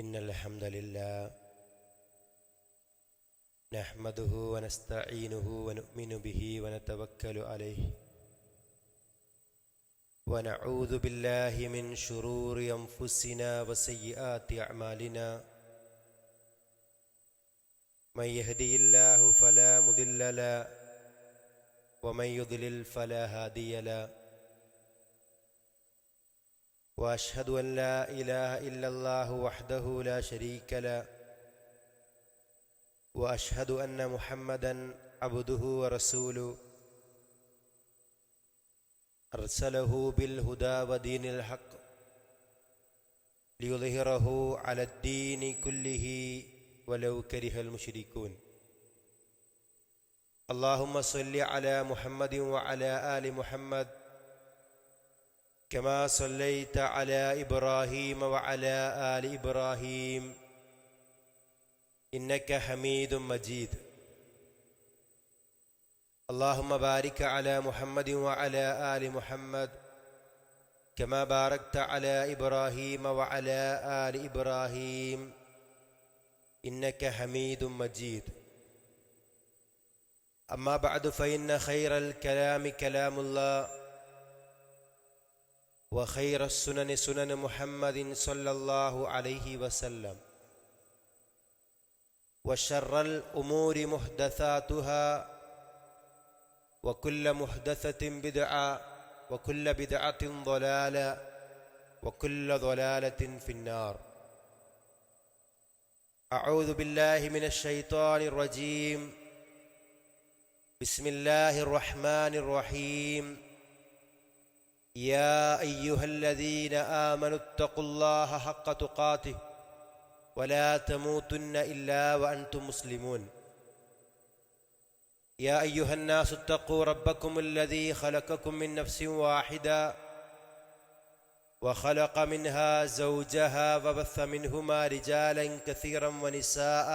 إن الحمد لله نحمده ونستعينه ونؤمن به ونتوكل عليه ونعوذ بالله من شرور أنفسنا وسيئات أعمالنا من يهدي الله فلا مضل له ومن يضلل فلا هادي له وأشهد أن لا إله إلا الله وحده لا شريك له وأشهد أن محمدا عبده ورسوله أرسله بالهدى ودين الحق ليظهره على الدين كله ولو كره المشركون اللهم صل على محمد وعلى آل محمد كما صليت على إبراهيم وعلى آل إبراهيم إنك حميد مجيد اللهم بارك على محمد وعلى آل محمد كما باركت على إبراهيم وعلى آل إبراهيم إنك حميد مجيد أما بعد فإن خير الكلام كلام الله وخير السنن سنن محمد صلى الله عليه وسلم وشر الأمور محدثاتها وكل محدثة بدعة وكل بدعة ضلالة وكل ضلالة في النار أعوذ بالله من الشيطان الرجيم بسم الله الرحمن الرحيم يا أيها الذين آمنوا اتقوا الله حق تقاته ولا تموتن إلا وأنتم مسلمون يا أيها الناس اتقوا ربكم الذي خلقكم من نفس واحدة وخلق منها زوجها وبث منهما رجالا كثيرا ونساء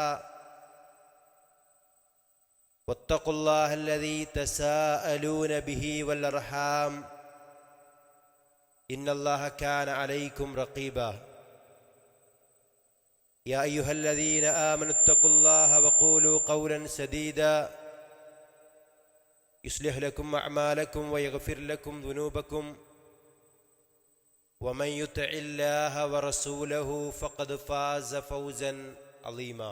واتقوا الله الذي تساءلون به والأرحام إن الله كان عليكم رقيبا يا أيها الذين آمنوا اتقوا الله وقولوا قولا سديدا يصلح لكم أعمالكم ويغفر لكم ذنوبكم ومن يطع الله ورسوله فقد فاز فوزا عظيما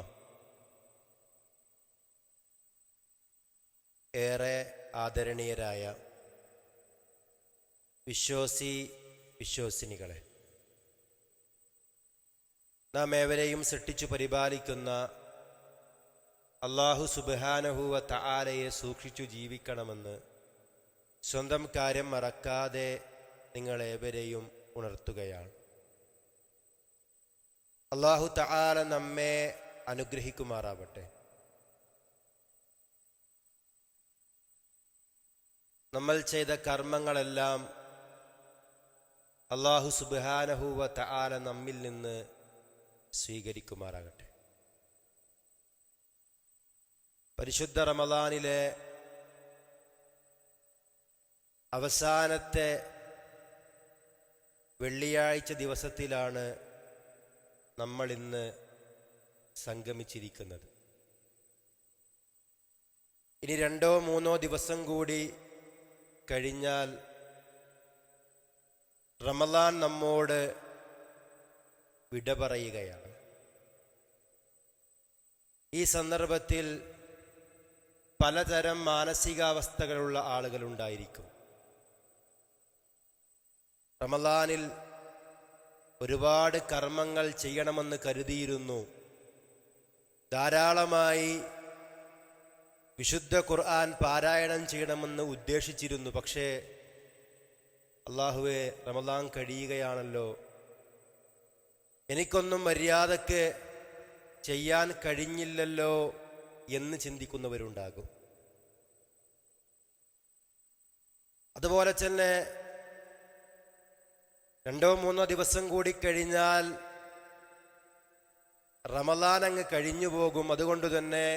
ഏറെ ആദരണീയരായ വിശ്വാസിനികളെ, നാം ഏവരെയും സൃഷ്ടിച്ചു പരിപാലിക്കുന്ന അല്ലാഹു സുബ്ഹാനഹു വ തആലയെ സൂക്ഷിച്ചു ജീവിക്കണമെന്ന് സ്വന്തം കാര്യം മറക്കാതെ നിങ്ങളേവരെയും ഉണർത്തുകയാണ്. അല്ലാഹു തആല നമ്മെ അനുഗ്രഹിക്കുമാറാവട്ടെ. നമ്മൾ ചെയ്ത കർമ്മങ്ങളെല്ലാം അല്ലാഹു സുബ്ഹാനഹു വ തആല നമ്മിൽ നിന്ന് സ്വീകരിക്കുമാറാകട്ടെ. പരിശുദ്ധ റമളാനിലെ അവസാനത്തെ വെള്ളിയാഴ്ച ദിവസത്തിലാണ് നമ്മൾ ഇന്ന് സംഗമിച്ചിരിക്കുന്നത്. ഇനി 2-3 ദിവസം കൂടി കഴിഞ്ഞാൽ റമളാൻ നമ്മോട് വിട പറയുകയാണ്. ഈ സന്ദർഭത്തിൽ പലതരം മാനസികാവസ്ഥകളുള്ള ആളുകളുണ്ടായിരിക്കും. റമളാനിൽ ഒരുപാട് കർമ്മങ്ങൾ ചെയ്യണമെന്ന് കരുതിയിരുന്നു, ധാരാളമായി വിശുദ്ധ ഖുർആൻ പാരായണം ചെയ്യണമെന്ന് ഉദ്ദേശിച്ചിരുന്നു. പക്ഷേ അല്ലാഹുവേ, റമളാൻ കഴിയുകയാണല്ലോ, എനിക്കൊന്നും മര്യാദക്ക് ചെയ്യാൻ കഴിഞ്ഞില്ലല്ലോ എന്ന് ചിന്തിക്കുന്നവരുണ്ടാകും. അതുപോലെ തന്നെ 2-3 ദിവസം കൂടി കഴിഞ്ഞാൽ റമളാൻ അങ്ങ് കഴിഞ്ഞു പോകും. അതുകൊണ്ട് തന്നെ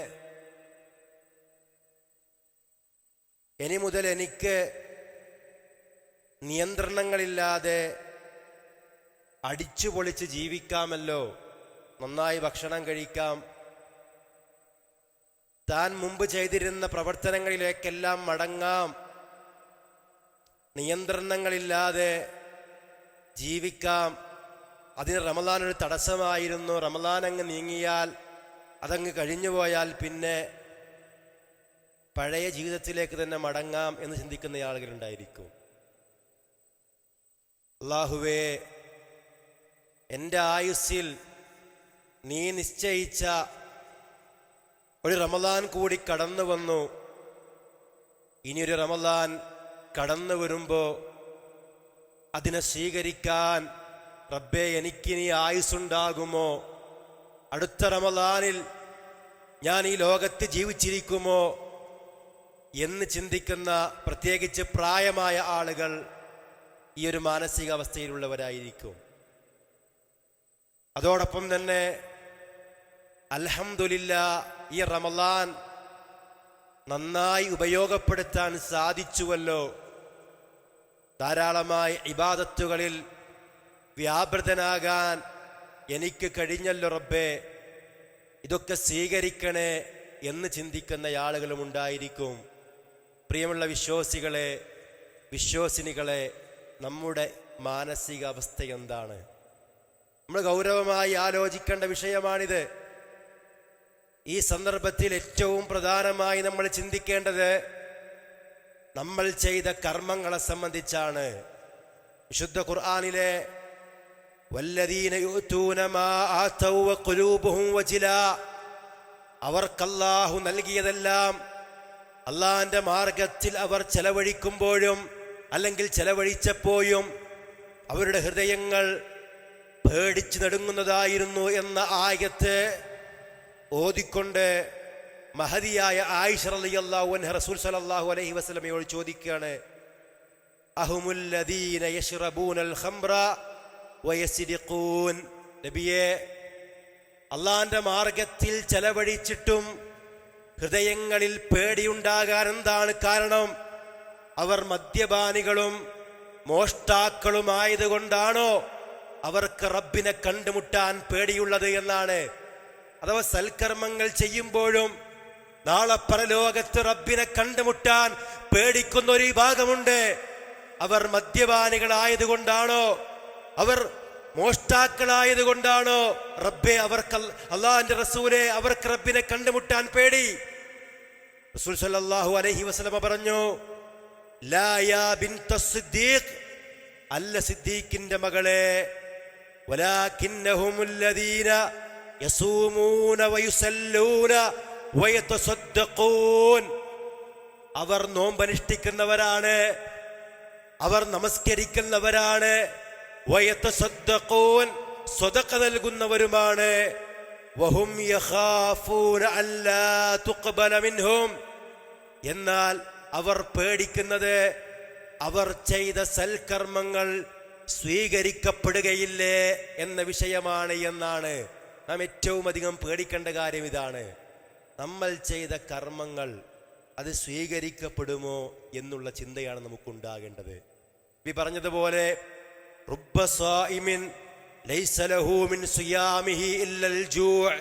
ഇനി മുതൽ എനിക്ക് നിയന്ത്രണങ്ങളില്ലാതെ അടിച്ചുപൊളിച്ച് ജീവിക്കാമല്ലോ നന്നായി ഭക്ഷണം കഴിക്കാം, താൻ മുമ്പ് ചെയ്തിരുന്ന പ്രവർത്തനങ്ങളിലേക്കെല്ലാം മടങ്ങാം, നിയന്ത്രണങ്ങളില്ലാതെ ജീവിക്കാം. അതിന് റമദാൻ ഒരു തടസ്സമായിരുന്നു. റമദാൻ അങ്ങ് നീങ്ങിയാൽ, അതങ്ങ് കഴിഞ്ഞുപോയാൽ പിന്നെ പഴയ ജീവിതത്തിലേക്ക് തന്നെ മടങ്ങാം എന്ന് ചിന്തിക്കുന്ന ആളുകളുണ്ടായിരിക്കും. അല്ലാഹുവേ, എൻ്റെ ആയുസ്സിൽ നീ നിശ്ചയിച്ച ഒരു റമദാൻ കൂടി കടന്നു വന്നു. ഇനിയൊരു റമദാൻ കടന്നു വരുമ്പോൾ അതിനെ സ്വീകരിക്കാൻ റബ്ബേ എനിക്കിനി ആയുസ്സുണ്ടാകുമോ? അടുത്ത റമദാനിൽ ഞാൻ ഈ ലോകത്ത് ജീവിച്ചിരിക്കുമോ എന്ന് ചിന്തിക്കുന്ന പ്രത്യേകിച്ച് പ്രായമായ ആളുകൾ ഈ ഒരു മാനസികാവസ്ഥയിലുള്ളവരായിരിക്കും. അതോടൊപ്പം തന്നെ അൽഹംദുലില്ലാ, ഈ റമദാൻ നന്നായി ഉപയോഗപ്പെടുത്താൻ സാധിച്ചുവല്ലോ. ധാരാളമായി ഇബാദത്തുകളിൽ വ്യാപൃതനാകാൻ എനിക്ക് കഴിഞ്ഞല്ലോ റബ്ബേ, ഇതൊക്കെ സ്വീകരിക്കണേ എന്ന് ചിന്തിക്കുന്ന ആളുകളും ഉണ്ടായിരിക്കും. പ്രിയമുള്ള വിശ്വാസികളെ, വിശ്വാസിനികളെ, നമ്മുടെ മാനസികാവസ്ഥ എന്താണ്? നമ്മൾ ഗൗരവമായി ആലോചിക്കേണ്ട വിഷയമാണിത്. ഈ സന്ദർഭത്തിൽ ഏറ്റവും പ്രധാനമായി നമ്മൾ ചിന്തിക്കേണ്ടത് നമ്മൾ ചെയ്ത കർമ്മങ്ങളെ സംബന്ധിച്ചാണ്. വിശുദ്ധ ഖുർആനിലെ വല്ലദീന യുഅ്തൂന മാ ആതൗ വഖുലൂബുഹും വജിലാ, അവർക്കല്ലാഹു നൽകിയതെല്ലാം അള്ളാഹിന്റെ മാർഗത്തിൽ അവർ ചെലവഴിക്കുമ്പോഴും അല്ലെങ്കിൽ ചെലവഴിച്ചപ്പോഴും അവരുടെ ഹൃദയങ്ങൾ പേടിച്ചു നടുങ്ങുന്നതായിരുന്നു എന്ന ആയത്ത് ഓതിക്കൊണ്ട് മഹദിയായ ആയിഷ റളിയല്ലാഹു അൻഹ റസൂൽ സല്ലല്ലാഹു അലൈഹി വസല്ലമയോട് ചോദിക്കുകയാണ്, അഹുമുല്ലദീന യശ്റബൂനൽ ഖംറ വയസ്രിഖൂൻ. നബിയെ, അള്ളാഹിന്റെ മാർഗത്തിൽ ചെലവഴിച്ചിട്ടും ഹൃദയങ്ങളിൽ പേടിയുണ്ടാകാൻ എന്താണ് കാരണം? അവർ മദ്യപാനികളും മോഷ്ടാക്കളുമായതുകൊണ്ടാണോ അവർക്ക് റബ്ബിനെ കണ്ടുമുട്ടാൻ പേടിയുള്ളത് എന്നാണ്. അഥവാ സൽക്കർമ്മങ്ങൾ ചെയ്യുമ്പോഴും നാളെ പരലോകത്ത് റബ്ബിനെ കണ്ടുമുട്ടാൻ പേടിക്കുന്ന ഒരു വിഭാഗമുണ്ട്. അവർ മദ്യപാനികളായതുകൊണ്ടാണോ, അവർ മോഷ്ടാക്കളായതുകൊണ്ടാണോ റബ്ബെ അവർക്ക് അള്ളാഹിന്റെ റസൂലെ അവർക്ക് റബ്ബിനെ കണ്ടുമുട്ടാൻ പേടി? റസൂൽ സല്ലല്ലാഹു അലൈഹി വസല്ലമ പറഞ്ഞു, ലാ യാ ബിൻത സിദ്ദീഖ്, അല്ല സിദ്ദീഖിന്റെ മകളെ, വലാകിന്നഹുമുല്ലദീന യസൂമൂന വയുസല്ലൂന വയതസദ്ദഖൂൻ. അവർ നോമ്പനുഷ്ഠിക്കുന്നവരാണ്, അവർ നമസ്കരിക്കുന്നവരാണ്, വയതസദ്ദഖൂൻ, സ്വദഖ നൽകുന്നവരുമാണ്. വഹും യഖാഫൂന അല്ലാ തുഖ്ബല മിൻഹും, എന്നാൽ അവർ പേടിക്കുന്നത് അവർ ചെയ്ത സൽക്കർമ്മങ്ങൾ സ്വീകരിക്കപ്പെടുകയില്ലേ എന്ന വിഷയമാണ് എന്നാണ്. നാം ഏറ്റവും അധികം പേടിക്കേണ്ട കാര്യം ഇതാണ്. നമ്മൾ ചെയ്ത കർമ്മങ്ങൾ അത് സ്വീകരിക്കപ്പെടുമോ എന്നുള്ള ചിന്തയാണ് നമുക്കുണ്ടാകേണ്ടത്. ഈ പറഞ്ഞതുപോലെ റുബ്ബ സായിമിൻ ലൈസ ലഹു മിൻ സിയാമിഹി ഇല്ലൽ ജൂ',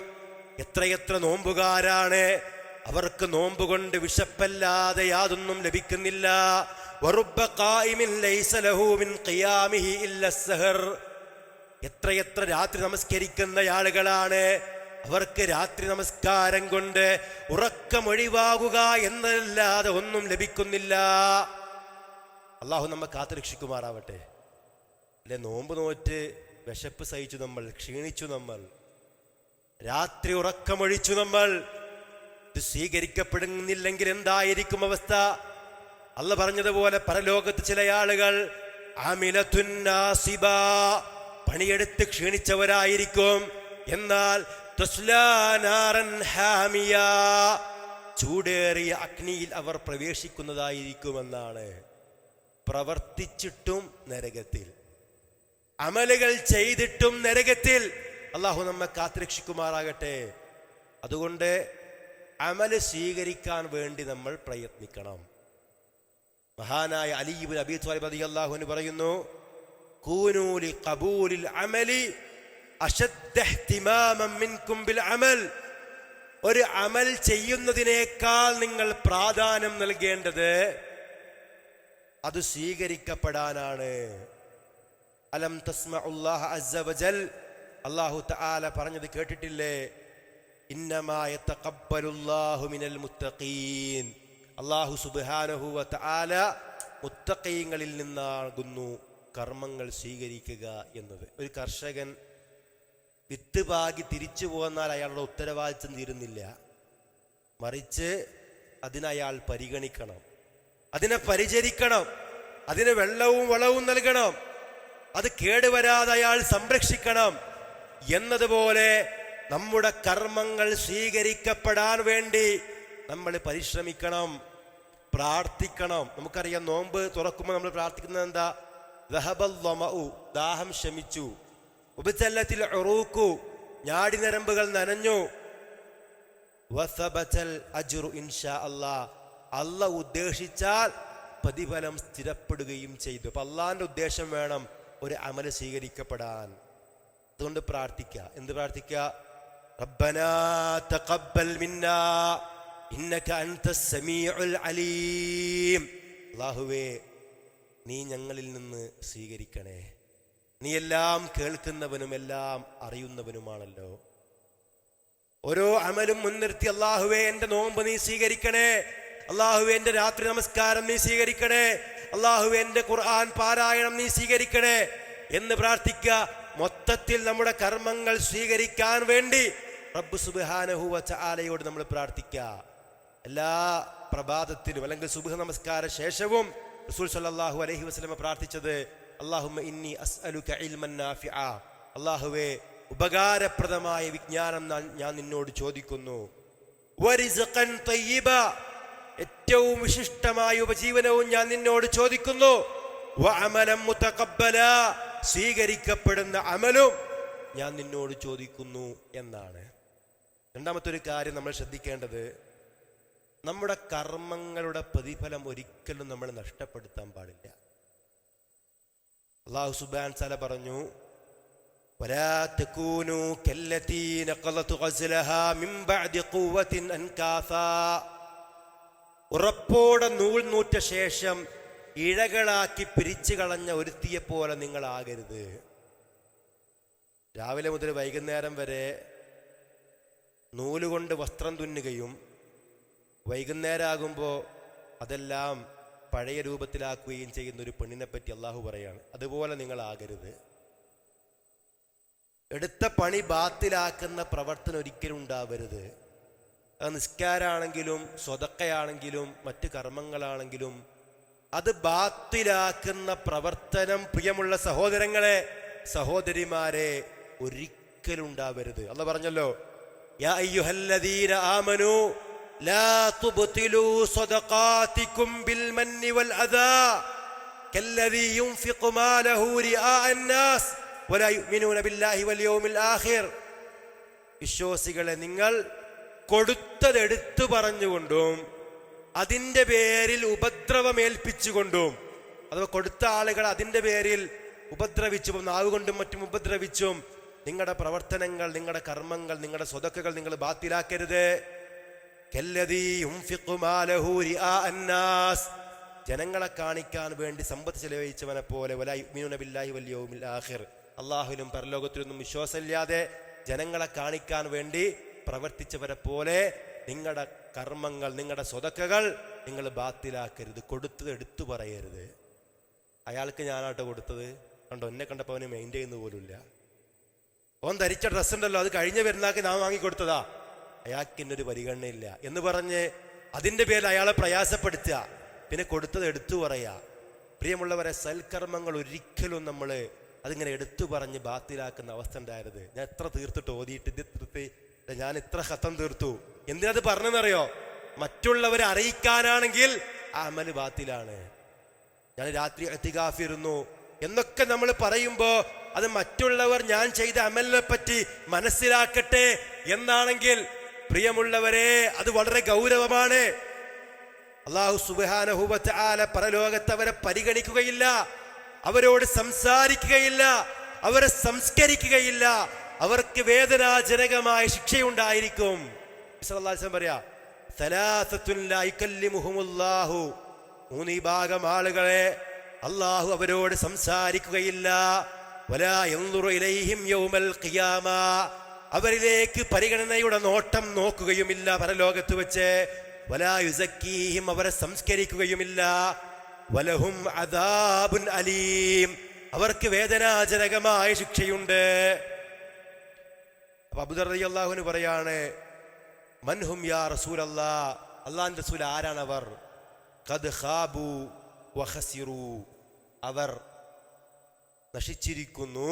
എത്രയെത്ര നോമ്പുകാരാണ്, അവർക്ക് നോമ്പ് കൊണ്ട് വിശപ്പല്ലാതെ യാതൊന്നും ലഭിക്കുന്നില്ല. വറുബ്ബ ഖായിമിൻ ലൈസ ലഹു മിൻ ഖിയാമിഹി ഇല്ലസ് സഹർ, എത്രയെത്ര രാത്രി നമസ്കരിക്കുന്ന ആളുകളാണ്, അവർക്ക് രാത്രി നമസ്കാരം കൊണ്ട് ഉറക്കമൊഴിവാകുക എന്നല്ലാതെ ഒന്നും ലഭിക്കുന്നില്ല. അള്ളാഹു നമ്മെ കാത്തുരക്ഷിക്കുമാറാവട്ടെ. അല്ലെ, നോമ്പ് നോറ്റ് വിശപ്പ് സഹിച്ചു നമ്മൾ, ക്ഷീണിച്ചു നമ്മൾ, രാത്രി ഉറക്കമൊഴിച്ചു നമ്മൾ. ഇത് സ്വീകരിക്കപ്പെടുന്നില്ലെങ്കിൽ എന്തായിരിക്കും അവസ്ഥ? അല്ല പറഞ്ഞതുപോലെ പരലോകത്ത് ചില ആളുകൾ അമിലത്തുൻ നാസിബ, പണിയെടുത്ത് ക്ഷീണിച്ചവരായിരിക്കും. എന്നാൽ തസ്ലാ നാറൻ ഹാമിയ, ചൂടേറിയ അഗ്നിയിൽ അവർ പ്രവേശിക്കുന്നതായിരിക്കുമെന്നാണ്. പ്രവർത്തിച്ചിട്ടും നരകത്തിൽ, അമലുകൾ ചെയ്തിട്ടും നരകത്തിൽ. അള്ളാഹു നമ്മെ കാത്തുരക്ഷിക്കുമാറാകട്ടെ. അതുകൊണ്ട് അമല് സ്വീകരിക്കാൻ വേണ്ടി നമ്മൾ പ്രയത്നിക്കണം. മഹാനായ അലി ഇബ്നു അബീ ത്വാലിബ് റളിയല്ലാഹു അൻഹു പറയുന്നു, കൂനൂ ലി ഖബൂലിൽ അമലി അശദ്ദ ഇഹ്തിമാമൻ മിൻകും ബിൽ അമൽ, ഒരു അമൽ ചെയ്യുന്നതിനേക്കാൾ നിങ്ങൾ പ്രാധാന്യം നൽകേണ്ടത് അത് സ്വീകരിക്കപ്പെടാനാണ്. അലം തസ്മഉല്ലാഹ അസ്സ വജൽ, അല്ലാഹു തആല പറഞ്ഞത് കേട്ടിട്ടില്ലേ? ഇന്നമാ യതഖബ്ബലുല്ലാഹു മിനൽ മുത്തഖീൻ, അല്ലാഹു സുബ്ഹാനഹു വ തആല മുത്തഖീങ്ങളിൽ നിന്നാകുന്നു കർമ്മങ്ങൾ സ്വീകരിക്കുക എന്നത്. ഒരു കർഷകൻ വിത്ത് പാകി തിരിച്ചു പോന്നാൽ അയാളുടെ ഉത്തരവാദിത്വം തീരുന്നില്ല, മറിച്ച് അതിനയാൾ പരിഗണിക്കണം, അതിനെ പരിചരിക്കണം, അതിന് വെള്ളവും വളവും നൽകണം, അത് കേടുവരാതെ അയാൾ സംരക്ഷിക്കണം. എന്നതുപോലെ നമ്മുടെ കർമ്മങ്ങൾ സ്വീകരിക്കപ്പെടാൻ വേണ്ടി നമ്മൾ പരിശ്രമിക്കണം, പ്രാർത്ഥിക്കണം. നമുക്കറിയാം, നോമ്പ് തുറക്കുമ്പോൾ നമ്മൾ പ്രാർത്ഥിക്കുന്നത് എന്താ? ദഹബൽ ളമഉ, ദാഹം ശമിച്ചു. ഉബ്തല്ലത്തിൽ ഉറൂഖു, ഞാടി നരമ്പുകൾ നനഞ്ഞു. വസബതൽ അജ്റു ഇൻഷാ അല്ലാഹ്, അല്ലാഹ് ഉദ്ദേശിച്ചാൽ പ്രതിഫലം സ്ഥിരപ്പെടുകയും ചെയ്തു. അപ്പൊ അള്ളാഹിന്റെ ഉദ്ദേശം വേണം ഒരു അമല് സ്വീകരിക്കപ്പെടാൻ. അതുകൊണ്ട് പ്രാർത്ഥിക്കുക. എന്ത് പ്രാർത്ഥിക്കുക? റബ്ബനാ തഖബ്ബൽ മിന്നാ ഇന്നക അൻതസ് സമീഉൽ അലീം. അല്ലാഹുവേ, നീ ഞങ്ങളിൽ നിന്ന് സ്വീകരിക്കണേ, നീ എല്ലാം കേൾക്കുന്നവനും എല്ലാം അറിയുന്നവനുമാണല്ലോ. ഓരോ അമലും മുൻനിർത്തി അല്ലാഹുവേ എന്റെ നോമ്പ് നീ സ്വീകരിക്കണേ, അല്ലാഹുവേ എന്റെ രാത്രി നമസ്കാരം നീ സ്വീകരിക്കണേ, അല്ലാഹുവേ എന്റെ ഖുർആൻ പാരായണം നീ സ്വീകരിക്കണേ എന്ന് പ്രാർത്ഥിക്കുക. മൊത്തത്തിൽ നമ്മുടെ കർമ്മങ്ങൾ സ്വീകരിക്കാൻ വേണ്ടി റബ്ബ് സുബ്ഹാനഹു വ തആലയോട് നമ്മൾ പ്രാർത്ഥിക്കുക. എല്ലാ പ്രഭാതത്തിലും അല്ലെങ്കിൽ സുബ്ഹ് നമസ്കാര ശേഷവും റസൂൽ സല്ലല്ലാഹു അലൈഹി വസല്ലം പ്രാർത്ഥിച്ചത് അല്ലാഹുമ്മ ഇന്നി അസ്അലുക ഇൽമൻ നാഫിഅ, അല്ലാഹുവേ ഉപകാരപ്രദമായ വിജ്ഞാനം ഞാൻ നിന്നോട് ചോദിക്കുന്നു. വറിസ്ഖൻ തയ്യിബ, ഏറ്റവും വിശിഷ്ടമായ ഉപജീവനവും ഞാൻ നിന്നോട് ചോദിക്കുന്നു. വഅമലൻ മുതഖബ്ബല, സ്വീകരിക്കപ്പെടുന്ന അമലും ഞാൻ നിന്നോട് ചോദിക്കുന്നു എന്നാണ്. രണ്ടാമത്തെ ഒരു കാര്യം നമ്മൾ ശ്രദ്ധിക്കേണ്ടത്, നമ്മുടെ കർമ്മങ്ങളുടെ പ്രതിഫലം ഒരിക്കലും നമ്മൾ നഷ്ടപ്പെടുത്താൻ പാടില്ല. അല്ലാഹു സുബ്ഹാനഹു വ തആല പറഞ്ഞു, വലാ തകൂനു കല്ലതീ നഖലതു ഗസ്ലഹാ മിൻ ബഅദി ഖുവ്വത്തിൻ അൻകാസാ, ഉറപ്പോടെ നൂൽ നൂറ്റ ശേഷം ഇഴകളാക്കി പിരിച്ചു കളഞ്ഞ ഒരുത്തിയെ പോലെ നിങ്ങൾ ആകരുത്. രാവിലെ മുതൽ വൈകുന്നേരം വരെ നൂലുകൊണ്ട് വസ്ത്രം തുന്നുകയും വൈകുന്നേരം ആകുമ്പോൾ അതെല്ലാം പഴയ രൂപത്തിലാക്കുകയും ചെയ്യുന്ന ഒരു പെണ്ണിനെ പറ്റി അള്ളാഹു പറയാണ്. അതുപോലെ നിങ്ങൾ ആകരുത്. എടുത്ത പണി ബാത്തിലാക്കുന്ന പ്രവർത്തനം ഒരിക്കലും ഉണ്ടാവരുത്. അത് നിസ്കാരാണെങ്കിലും സ്വതക്കയാണെങ്കിലും മറ്റ് കർമ്മങ്ങളാണെങ്കിലും അത് ബാത്തിലാക്കുന്ന പ്രവർത്തനം പ്രിയമുള്ള സഹോദരങ്ങളെ, സഹോദരിമാരെ, ഒരിക്കലും ഉണ്ടാവരുത്. അല്ലാഹു പറഞ്ഞല്ലോ, യാ അയ്യുഹല്ലദീന ആമനൂ ലാ തുബ്തിലൂ സദഖാതികും ബിൽ മന്നി വൽ അദാ കല്ലദീ യുൻഫിഖു മാലഹു റിആ അന്നാസ് വലാ യുഅ്മിനൂന ബില്ലാഹി വൽ യൗമിൽ ആഖിർ. വിശ്വാസികളെ, നിങ്ങൾ കൊടുത്തത് എടുത്തു പറഞ്ഞുകൊണ്ടും അതിന്റെ പേരിൽ ഉപദ്രവമേൽപ്പിച്ചുകൊണ്ടും, അഥവാ കൊടുത്ത ആളുകൾ അതിന്റെ പേരിൽ ഉപദ്രവിച്ചും നാവുകൊണ്ടും മറ്റും ഉപദ്രവിച്ചും നിങ്ങളുടെ പ്രവർത്തനങ്ങൾ, നിങ്ങളുടെ കർമ്മങ്ങൾ, നിങ്ങളുടെ സ്വതക്കകൾ നിങ്ങൾ ബാത്തിലാക്കരുത്. കല്ലദീ യുൻഫിഖു മാലഹു റിആ അന്നാസ്, ജനങ്ങളെ കാണിക്കാൻ വേണ്ടി സമ്പത്ത് ചെലവഴിച്ചവനെ പോലെ, വലാ യുഅ്മിനൂന ബില്ലാഹി വൽ യൗമിൽ ആഖിർ, അല്ലാഹുവിലും പരലോകത്തിലൊന്നും വിശ്വാസമില്ലാതെ ജനങ്ങളെ കാണിക്കാൻ വേണ്ടി പ്രവർത്തിച്ചവരെ പോലെ നിങ്ങളുടെ കർമ്മങ്ങൾ, നിങ്ങളുടെ സ്വതക്കകൾ നിങ്ങൾ ബാത്തിലാക്കരുത്. കൊടുത്തത് എടുത്തു പറയരുത്. അയാൾക്ക് ഞാനാട്ടോ കൊടുത്തത്, കണ്ടോ എന്നെ കണ്ടപ്പോൾ അവന് മെയിൻറ്റെയിൻ ചെയ്യുന്ന പോലുമില്ല. ഓൻ ധരിച്ച ഡ്രസ്സ് ഉണ്ടല്ലോ, അത് കഴിഞ്ഞ പെരുന്നാൾക്ക് ഞാൻ വാങ്ങിക്കൊടുത്തതാ, അയാൾക്ക് ഇന്നൊരു പരിഗണനയില്ല എന്ന് പറഞ്ഞ് അതിൻ്റെ പേരിൽ അയാളെ പ്രയാസപ്പെടുത്തുക, പിന്നെ കൊടുത്തത് എടുത്തു പറയുക. പ്രിയമുള്ളവരെ, സൽക്കർമ്മങ്ങൾ ഒരിക്കലും നമ്മൾ അതിങ്ങനെ എടുത്തു പറഞ്ഞ് ബാത്തിലാക്കുന്ന അവസ്ഥ ഉണ്ടായത്. ഞാൻ എത്ര തീർത്തിട്ട് ഓതിയിട്ട് ഞാൻ ഇത്ര ഖത്തം തീർത്തു, എന്തിനത് പറഞ്ഞെന്നറിയോ? മറ്റുള്ളവരെ അറിയിക്കാനാണെങ്കിൽ ആ അമല് ബാത്തിലാണ്. ഞാൻ രാത്രി ഇഅ്തികാഫിരുന്നു എന്നൊക്കെ നമ്മൾ പറയുമ്പോ അത് മറ്റുള്ളവർ ഞാൻ ചെയ്ത അമലിനെ പറ്റി മനസ്സിലാക്കട്ടെ എന്നാണെങ്കിൽ പ്രിയമുള്ളവരെ, അത് വളരെ ഗൗരവമാണ്. അല്ലാഹു സുബ്ഹാനഹു വ തആല പരലോകത്ത് അവരെ പരിഗണിക്കുകയില്ല, അവരോട് സംസാരിക്കുകയില്ല, അവരെ സംസ്കരിക്കുകയില്ല. അവർക്ക് വേദനാജനകമായ ശിക്ഷയുണ്ടായിരിക്കും. സല്ലല്ലാഹു അലൈഹി വസല്ലം പറയാ, സലാസത്തുൻ ലാ യുകല്ലിമുഹുമുല്ലാഹു, മൂന്ന് വിഭാഗം ആളുകളെ അള്ളാഹു അവരോട് സംസാരിക്കുകയില്ല. വലാ യൻദുറു ഇലൈഹിം യൗമൽ ഖിയാമ, അവരിലേക്ക് പരിഗണനയുടെ നോട്ടം നോക്കുകയുമില്ല പരലോകത്ത് വെച്ച്. വലാ യുസക്കീഹിം, അവരെ സംസ്കരിക്കുകയുമില്ല. വലഹും അദാബുൻ അലീം, അവർക്ക് വേദനാജനകമായ ശിക്ഷയുണ്ട്. അപ്പൊ അബൂദർ റളിയല്ലാഹു അൻഹു പറയാണ്, മൻഹും യാ റസൂലല്ലാഹ്, അല്ലാഹുവിന്റെ റസൂൽ ആരാണവർ? ഖദ് ഖാബു വഖസിറു, അവർ നശിച്ചിരിക്കുന്നു,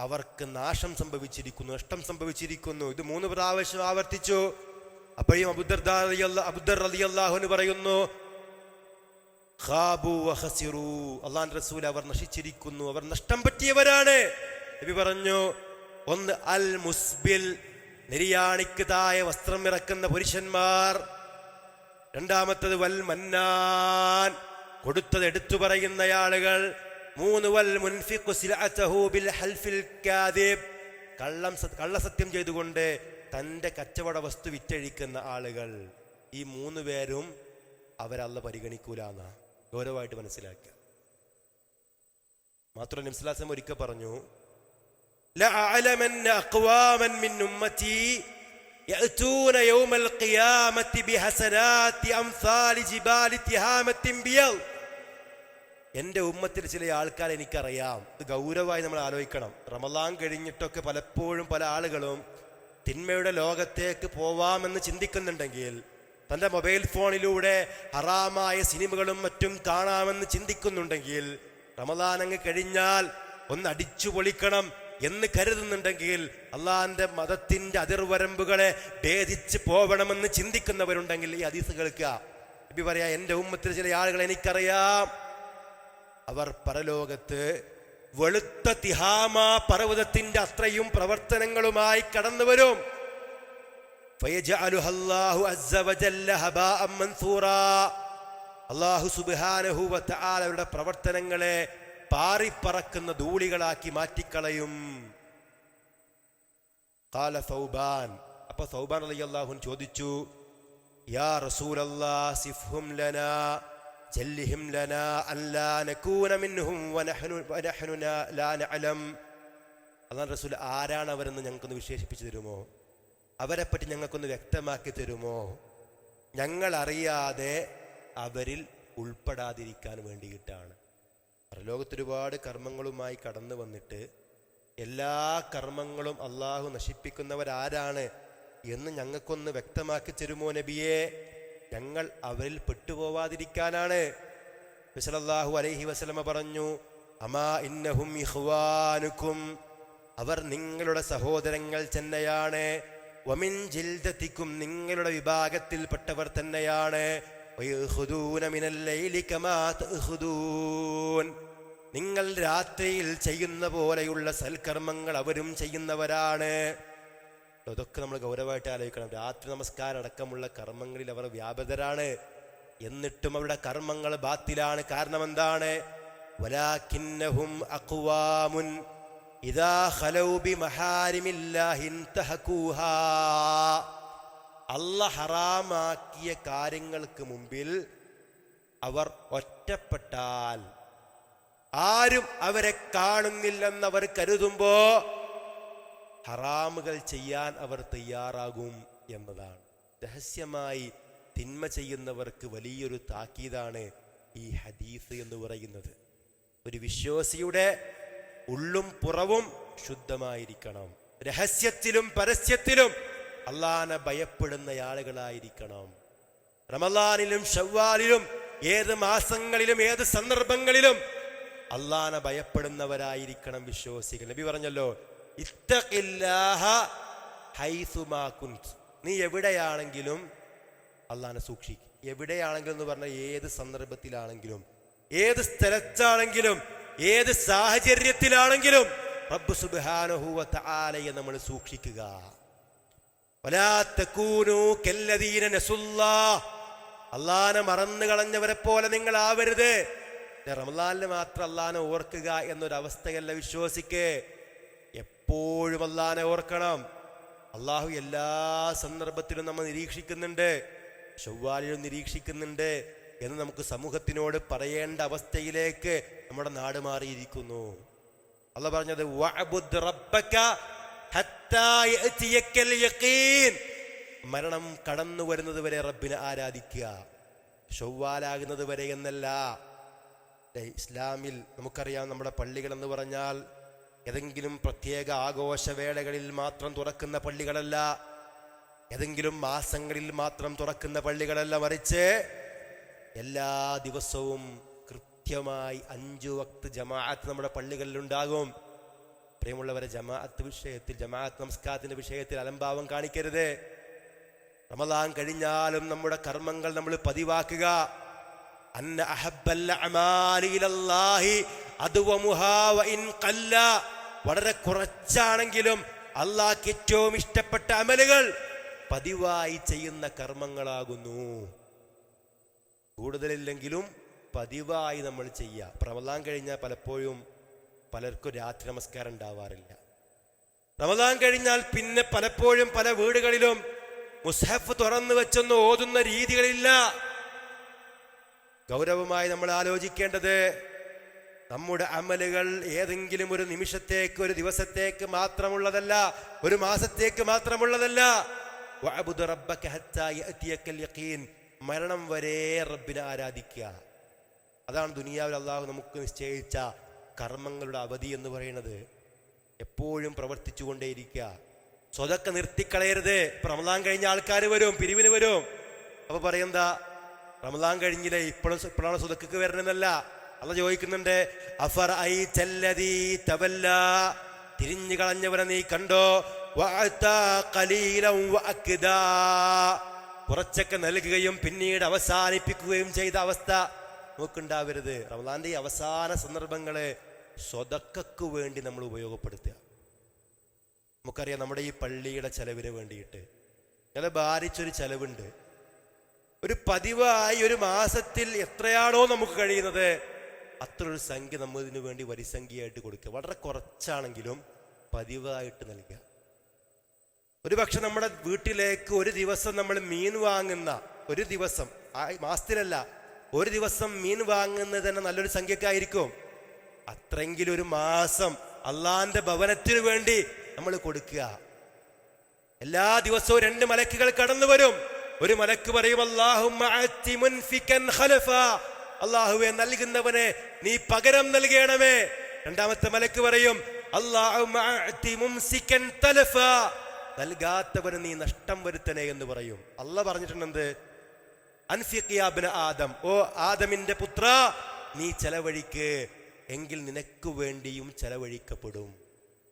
അവർക്ക് നാശം സംഭവിച്ചിരിക്കുന്നു, നഷ്ടം സംഭവിച്ചിരിക്കുന്നു. ഇത് 3 പ്രാവശ്യം ആവർത്തിച്ചു. അപ്പോഴും അബൂദർ റളിയല്ലാഹു അൻഹു പറയുന്നു, ഖാബു വഖസിറു, അല്ലാഹുവിന്റെ റസൂൽ അവർ നശിച്ചിരിക്കുന്നു, അവർ നഷ്ടം പറ്റിയവരാണ്. നബി പറഞ്ഞു, ഒന്ന് അൽ മുസ്ബിൽ, നിര്യാണിക്ക് താഴെ വസ്ത്രം ഇറക്കുന്ന പുരുഷന്മാർ. രണ്ടാമത്തത് വൽ മന്നാൻ, കൊടുത്തത് എടുത്തു പറയുന്ന ആളുകൾ. 3 വൽ മുൻഫിഖു സിൽഅതഹു ബിൽ ഹൽഫിൽ കാദിബ്, കള്ളസത്യം ചെയ്തുകൊണ്ട് തന്റെ കച്ചവട വസ്തു വിറ്റഴിക്കുന്ന ആളുകൾ. ഈ 3 പേരും അവരല്ല പരിഗണിക്കൂലെന്ന ഗൗരവമായിട്ട് മനസ്സിലാക്കുക. മാത്രമല്ല നബി സല്ലല്ലാഹു അലൈഹി വസല്ലം ഒരിക്കൽ പറഞ്ഞു, ലഅഅലമന്ന അഖ്വാമൻ മിൻ ഉമ്മതി യഅതൂന യൗമൽ ഖിയാമത്തി ബിഹസനാതി അംസാലി ജിബാലി തിഹാമത്തിൻ ബിയൽ, എൻ്റെ ഉമ്മത്തിൽ ചില ആൾക്കാർ എനിക്കറിയാം. ഇത് ഗൗരവമായി നമ്മൾ ആലോചിക്കണം. റമളാൻ കഴിഞ്ഞിട്ടൊക്കെ പലപ്പോഴും പല ആളുകളും തിന്മയുടെ ലോകത്തേക്ക് പോവാമെന്ന് ചിന്തിക്കുന്നുണ്ടെങ്കിൽ, തൻ്റെ മൊബൈൽ ഫോണിലൂടെ ഹറാമായ സിനിമകളും മറ്റും കാണാമെന്ന് ചിന്തിക്കുന്നുണ്ടെങ്കിൽ, റമളാൻ അങ്ങ് കഴിഞ്ഞാൽ ഒന്ന് അടിച്ചു പൊളിക്കണം എന്ന് കരുതുന്നുണ്ടെങ്കിൽ, അള്ളാഹിന്റെ മതത്തിന്റെ അതിർവരമ്പുകളെ ഭേദിച്ച് പോവണമെന്ന് ചിന്തിക്കുന്നവരുണ്ടെങ്കിൽ ഈ ഹദീസ് കേൾക്കുക. നബി പറയാ, എൻ്റെ ഉമ്മത്തിൽ ചില ആളുകൾ എനിക്കറിയാം, അവർ പരലോകത്ത് വെളുത്ത തിഹാമ പർവ്വതത്തിന്റെ അത്രയും പ്രവർത്തനങ്ങളുമായി കടന്നു വരും. അല്ലാഹു സുബ്ഹാനഹു വ തആല അവരുടെ പ്രവർത്തനങ്ങളെ പാറിപ്പറക്കുന്ന ധൂളികളാക്കി മാറ്റിക്കളയും. ഖാല സൗബാൻ, അപ്പൊ സൗബാൻ റളിയല്ലാഹു അൻഹു ചോദിച്ചു, യാ റസൂലല്ലാഹ് സിഫ്ഹും ലനാ ജല്ലിഹിം ലനാ അല്ലാ നകൂന മിൻഹും വനഹ്നു ലാ നഅലം. അല്ലാഹുവിന്റെ റസൂൽ ആരാണ് അവരെന്ന് ഞങ്ങൾക്കൊന്ന് വിശേഷിപ്പിച്ചു തരുമോ? അവരെപ്പറ്റി ഞങ്ങൾക്കൊന്ന് വ്യക്തമാക്കി തരുമോ? ഞങ്ങൾ അറിയാതെ അവരിൽ ഉൾപ്പെടാതിരിക്കാൻ വേണ്ടിയിട്ടാണ്. പരലോകത്ത് ഒരുപാട് കർമ്മങ്ങളുമായി കടന്നു വന്നിട്ട് എല്ലാ കർമ്മങ്ങളും അള്ളാഹു നശിപ്പിക്കുന്നവരാരാണ് എന്ന് ഞങ്ങൾക്കൊന്ന് വ്യക്തമാക്കി തരുമോ നബിയെ? ഞങ്ങൾ അവരിൽ പെട്ടുപോവാതിരിക്കാനാണ്. സല്ലല്ലാഹു അലൈഹി വസല്ലമ പറഞ്ഞു, അമാ ഇന്നഹും ഇഖ്വാനുക്കും, അവർ നിങ്ങളുടെ സഹോദരങ്ങൾ തന്നെയാണ്. വമിൻ ജിൽദതിക്കും, നിങ്ങളുടെ വിഭാഗത്തിൽപ്പെട്ടവർ തന്നെയാണ്. വയഖുദൂന മിനൽ ലൈലി കമാ തഖുദൂൻ, നിങ്ങൾ രാത്രിയിൽ ചെയ്യുന്ന പോലെയുള്ള സൽക്കർമ്മങ്ങൾ അവരും ചെയ്യുന്നവരാണ്. അതൊക്കെ നമ്മൾ ഗൗരവമായിട്ട് ആലോചിക്കണം. രാത്രി നമസ്കാരം അടക്കമുള്ള കർമ്മങ്ങളിൽ അവർ വ്യാപൃതരാണ്. എന്നിട്ടും അവരുടെ കർമ്മങ്ങൾ ബാത്തിലാണ്. കാരണം എന്താണ്? വലാകിന്നഹും അഖ്വാമുൻ ഇദാ ഖലൗ ബിമഹാരിമില്ലാഹി ഇൻതഹകൂഹാ, അല്ലാഹ് ഹറാമാക്കിയ കാര്യങ്ങൾക്ക് മുമ്പിൽ അവർ ഒറ്റപ്പെട്ടാൽ, ആരും അവരെ കാണുന്നില്ലെന്നവർ കരുതുമ്പോ ഹറാമുകൾ ചെയ്യാൻ അവർ തയ്യാറാകും എന്നതാണ്. രഹസ്യമായി തിന്മ ചെയ്യുന്നവർക്ക് വലിയൊരു താക്കീതാണ് ഈ ഹദീസ് എന്ന് പറയുന്നത്. ഒരു വിശ്വാസിയുടെ ഉള്ളും പുറവും ശുദ്ധമായിരിക്കണം. രഹസ്യത്തിലും പരസ്യത്തിലും അള്ളാഹനെ ഭയപ്പെടുന്ന ആളുകളായിരിക്കണം. റമളാനിലും ശവ്വാലിലും ഏത് മാസങ്ങളിലും ഏത് സന്ദർഭങ്ങളിലും അള്ളാഹനെ ഭയപ്പെടുന്നവരായിരിക്കണം വിശ്വാസികൾ. നബി പറഞ്ഞല്ലോ, ഇത്തഖില്ലാഹ ഹൈസുമാ കുന്ത്, നീ എവിടെയാണെങ്കിലും അള്ളാഹനെ സൂക്ഷിക്കും. എവിടെയാണെങ്കിലും എന്ന് പറഞ്ഞാൽ ഏത് സന്ദർഭത്തിലാണെങ്കിലും, ഏത് സ്ഥലത്താണെങ്കിലും, ഏത് സാഹചര്യത്തിലാണെങ്കിലും റബ്ബ് സുബ്ഹാനഹു വ തആലയെ നമ്മൾ സൂക്ഷിക്കുക. വലാ തകൂനൂ കല്ലദീന നസുല്ലാഹ്, അള്ളാഹനെ മറന്നു കളഞ്ഞവരെ പോലെ നിങ്ങൾ ആവരുത്. റമളാനിൽ മാത്രം അള്ളാഹനെ ഓർക്കുക എന്നൊരവസ്ഥയല്ല വിശ്വാസിക്ക്. എപ്പോഴും അല്ലാഹനെ ഓർക്കണം. അള്ളാഹു എല്ലാ സന്ദർഭത്തിലും നമ്മൾ നിരീക്ഷിക്കുന്നുണ്ട്, ശവ്വാലിലും നിരീക്ഷിക്കുന്നുണ്ട് എന്ന് നമുക്ക് സമൂഹത്തിനോട് പറയേണ്ട അവസ്ഥയിലേക്ക് നമ്മുടെ നാട് മാറിയിരിക്കുന്നു. അള്ളാഹ് പറഞ്ഞത് വഅബ്ദുർ റബ്ബക ഹത്താ യഅതിയക്കൽ യഖീൻ, മരണം കടന്നു വരുന്നത് വരെ റബ്ബിനെ ആരാധിക്കുക, ശവ്വാലാകുന്നത് വരെ എന്നല്ല. ഇസ്ലാമിൽ നമുക്കറിയാം, നമ്മുടെ പള്ളികൾ എന്ന് പറഞ്ഞാൽ ഏതെങ്കിലും പ്രത്യേക ആഘോഷവേളകളിൽ മാത്രം തുറക്കുന്ന പള്ളികളല്ല, ഏതെങ്കിലും മാസങ്ങളിൽ മാത്രം തുറക്കുന്ന പള്ളികളല്ല, മറിച്ച് എല്ലാ ദിവസവും കൃത്യമായി 5 വക്ത് ജമാഅത്ത് നമ്മുടെ പള്ളികളിലുണ്ടാകും. പ്രിയമുള്ളവരെ, ജമാഅത്ത് വിഷയത്തിൽ, ജമാഅത്ത് നമസ്കാരത്തിന്റെ വിഷയത്തിൽ അലംഭാവം കാണിക്കരുത്. റമദാൻ കഴിഞ്ഞാലും നമ്മുടെ കർമ്മങ്ങൾ നമ്മൾ പതിവാക്കുക. അന്ന അഹബ്ബൽ അഅമാലി ഇലല്ലാഹി അദ്വമുഹാ വഇൻ ഖല്ല, വളരെ കുറച്ചാണെങ്കിലും അല്ലാഹുവിന് ഏറ്റവും ഇഷ്ടപ്പെട്ട അമലുകൾ പതിവായി ചെയ്യുന്ന കർമ്മങ്ങളാകുന്നു. കൂടുതലില്ലെങ്കിലും പതിവായി നമ്മൾ ചെയ്യുക. റമദാൻ കഴിഞ്ഞാൽ പലപ്പോഴും പലർക്കും രാത്രി നമസ്കാരം ഉണ്ടാവാറില്ല. റമദാൻ കഴിഞ്ഞാൽ പിന്നെ പലപ്പോഴും പല വീടുകളിലും മുസ്ഹഫ് തുറന്നു വെച്ചൊന്ന് ഓതുന്ന രീതികളില്ല. ഗൗരവമായി നമ്മൾ ആലോചിക്കേണ്ടത്, നമ്മുടെ അമലുകൾ ഏതെങ്കിലും ഒരു നിമിഷത്തേക്ക്, ഒരു ദിവസത്തേക്ക് മാത്രമുള്ളതല്ല, ഒരു മാസത്തേക്ക് മാത്രമുള്ളതല്ല. വഅബ്ദു റബ്ബക ഹത്താ യഅതിയക്കൽ യഖീൻ, മരണം വരെ റബ്ബിനെ ആരാധിക്കുക. അതാണ് ദുനിയാവിൽ അള്ളാഹു നമുക്ക് നിശ്ചയിച്ച കർമ്മങ്ങളുടെ അവധി എന്ന് പറയുന്നത്. എപ്പോഴും പ്രവർത്തിച്ചു കൊണ്ടേയിരിക്കുക. സ്വതക്ക നിർത്തിക്കളയരുത്. റമദാൻ കഴിഞ്ഞ ആൾക്കാർ വരും, പിരിവിന് വരും. അപ്പൊ പറയുന്നതാ, റമദാൻ കഴിഞ്ഞില്ലേ, ഇപ്പോഴാണ് സ്വതക്ക് വരണമെന്നല്ല. അള്ളാഹ് ചോദിക്കുന്നുണ്ട്, അഫറഅയ്തല്ലദീ തവല്ലാ, തിരിഞ്ഞു കളഞ്ഞവനെ നീ കണ്ടോ, വഅതാ ഖലീലൻ വഅക്ദാ, കുറച്ചൊക്കെ നൽകുകയും പിന്നീട് അവസാനിപ്പിക്കുകയും ചെയ്ത അവസ്ഥ നമുക്കുണ്ടാവരുത്. റമദാന്റെ ഈ അവസാന സന്ദർഭങ്ങളെ സ്വതക്കു വേണ്ടി നമ്മൾ ഉപയോഗപ്പെടുത്തുക. നമുക്കറിയാം, നമ്മുടെ ഈ പള്ളിയുടെ ചെലവിന് വേണ്ടിയിട്ട് അത് ഭാരിച്ചൊരു ചെലവുണ്ട്. ഒരു പതിവായി ഒരു മാസത്തിൽ എത്രയാണോ നമുക്ക് കഴിയുന്നത് അത്ര ഒരു സംഖ്യ നമ്മൾ ഇതിനു വേണ്ടി വരിസംഖ്യയായിട്ട് കൊടുക്കുക. വളരെ കുറച്ചാണെങ്കിലും പതിവായിട്ട് നൽകുക. ഒരു പക്ഷെ നമ്മുടെ വീട്ടിലേക്ക് ഒരു ദിവസം നമ്മൾ മീൻ വാങ്ങുന്ന, ഒരു ദിവസം, മാസത്തിലല്ല, ഒരു ദിവസം മീൻ വാങ്ങുന്നത് തന്നെ നല്ലൊരു സംഖ്യക്കായിരിക്കും. അത്രയെങ്കിലും ഒരു മാസം അള്ളാന്റെ ഭവനത്തിന് വേണ്ടി നമ്മൾ കൊടുക്കുക. എല്ലാ ദിവസവും 2 മലക്കുകൾ കടന്നു വരും. ഒരു മലക്ക് പറയും, അല്ലാഹുമ്മ അഅതി മുൻഫികൻ ഖലഫാ, അല്ലാഹുവേ നൽകുന്നവനെ നീ പകരം നൽകണമേ. രണ്ടാമത്തെ മലക്ക് പറയും, അല്ലാഹുമ്മ അഅതി മുംസികൻ തലഫാ, നൽകാത്തവന് നീ നഷ്ടം വരുത്തണേ എന്ന് പറയും. അല്ലാഹ് പറഞ്ഞിട്ടുണ്ട്, അൻഫിഖ് യാ ഇബ്ന ആദം, ഓ ആദമിന്റെ പുത്ര, നീ ചെലവഴിക്ക്, എങ്കിൽ നിനക്ക് വേണ്ടിയും ചെലവഴിക്കപ്പെടും.